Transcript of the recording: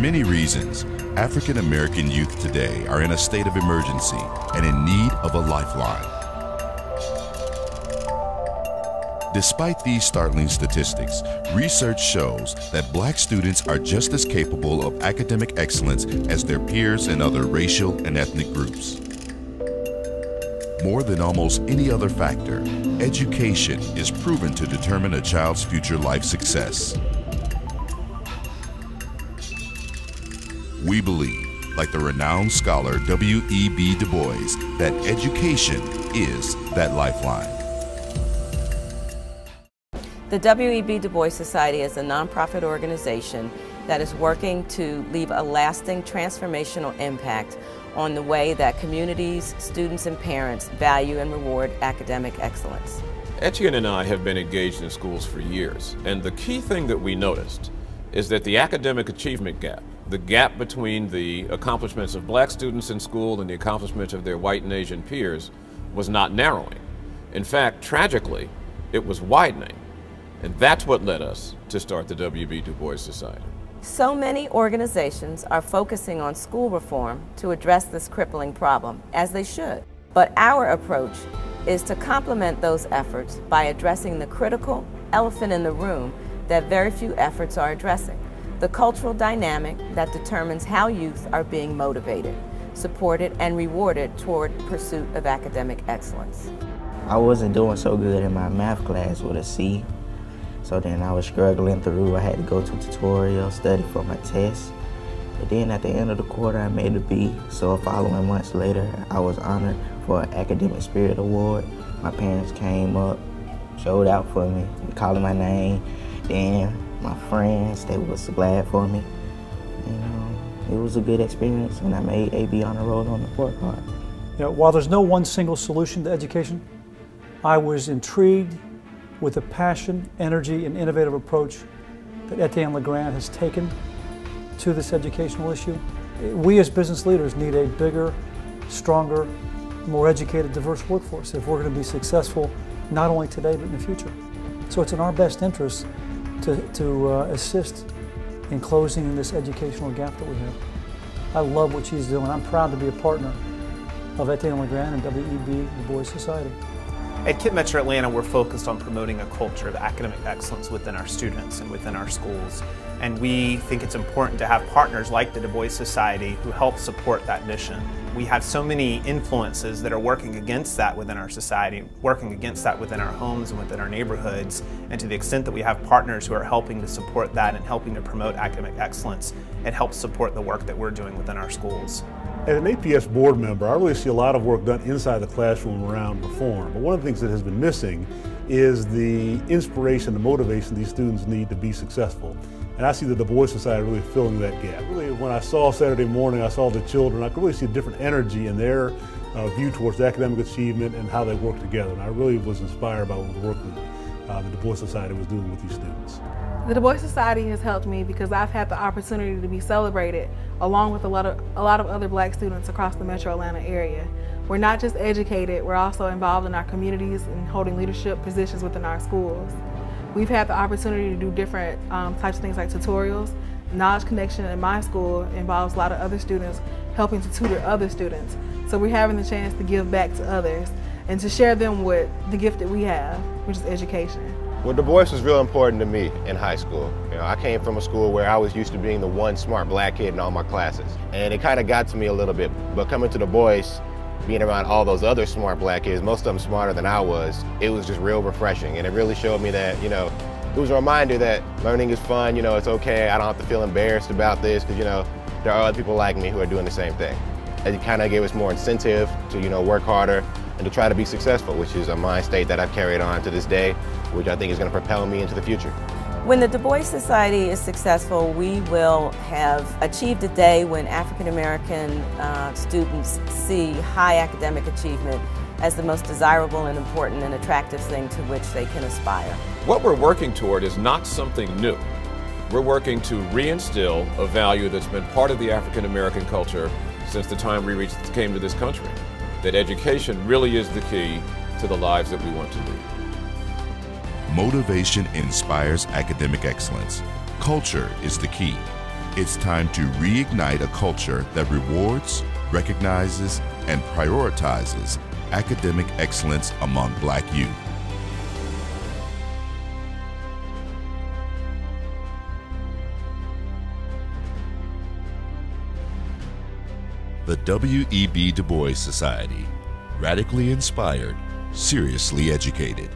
many reasons, African American youth today are in a state of emergency and in need of a lifeline. Despite these startling statistics, research shows that Black students are just as capable of academic excellence as their peers in other racial and ethnic groups. More than almost any other factor, education is proven to determine a child's future life success. We believe, like the renowned scholar W.E.B. Du Bois, that education is that lifeline. The W.E.B. Du Bois Society is a nonprofit organization that is working to leave a lasting transformational impact on the way that communities, students, and parents value and reward academic excellence. Etienne and I have been engaged in schools for years, and the key thing that we noticed is that the academic achievement gap, the gap between the accomplishments of Black students in school and the accomplishments of their white and Asian peers, was not narrowing. In fact, tragically, it was widening. And that's what led us to start the W.E.B. Du Bois Society. So many organizations are focusing on school reform to address this crippling problem, as they should. But our approach is to complement those efforts by addressing the critical elephant in the room that very few efforts are addressing: the cultural dynamic that determines how youth are being motivated, supported, and rewarded toward pursuit of academic excellence. I wasn't doing so good in my math class with a C. So then I was struggling through. I had to go to tutorials, study for my test. But then at the end of the quarter, I made a B. So following months later, I was honored for an Academic Spirit Award. My parents came up, showed out for me, calling my name. Then my friends, they was glad for me. And, it was a good experience, and I made AB on the road on the report card. You know, while there's no one single solution to education, I was intrigued with the passion, energy, and innovative approach that Etienne Legrand has taken to this educational issue. We as business leaders need a bigger, stronger, more educated, diverse workforce if we're going to be successful not only today but in the future. So it's in our best interest to assist in closing this educational gap that we have. I love what she's doing. I'm proud to be a partner of Etienne Legrand and W.E.B. Du Bois Society. At KIPP Metro Atlanta, we're focused on promoting a culture of academic excellence within our students and within our schools. And we think it's important to have partners like the Du Bois Society who help support that mission. We have so many influences that are working against that within our society, working against that within our homes and within our neighborhoods. And to the extent that we have partners who are helping to support that and helping to promote academic excellence, it helps support the work that we're doing within our schools. As an APS board member, I really see a lot of work done inside the classroom around reform. But one of the things that has been missing is the inspiration, the motivation these students need to be successful. And I see the Du Bois Society really filling that gap. Really, when I saw Saturday morning, I saw the children, I could really see a different energy in their view towards academic achievement and how they work together. And I really was inspired by the work that the Du Bois Society was doing with these students. The Du Bois Society has helped me because I've had the opportunity to be celebrated along with a lot of other Black students across the Metro Atlanta area. We're not just educated, we're also involved in our communities and holding leadership positions within our schools. We've had the opportunity to do different types of things like tutorials. Knowledge Connection in my school involves a lot of other students helping to tutor other students. So we're having the chance to give back to others and to share them with the gift that we have, which is education. Well, Du Bois was real important to me in high school. You know, I came from a school where I was used to being the one smart Black kid in all my classes. And it kind of got to me a little bit. But coming to Du Bois, being around all those other smart Black kids, most of them smarter than I was, it was just real refreshing. And it really showed me that, it was a reminder that learning is fun, it's okay. I don't have to feel embarrassed about this because, there are other people like me who are doing the same thing. It kind of gave us more incentive to, work harder and to try to be successful, which is a mind state that I've carried on to this day, which I think is going to propel me into the future. When the Du Bois Society is successful, we will have achieved a day when African American students see high academic achievement as the most desirable and important and attractive thing to which they can aspire. What we're working toward is not something new. We're working to reinstill a value that's been part of the African American culture since the time we came to this country, that education really is the key to the lives that we want to lead. Motivation inspires academic excellence. Culture is the key. It's time to reignite a culture that rewards, recognizes, and prioritizes academic excellence among Black youth. The W.E.B. Du Bois Society. Radically inspired, seriously educated.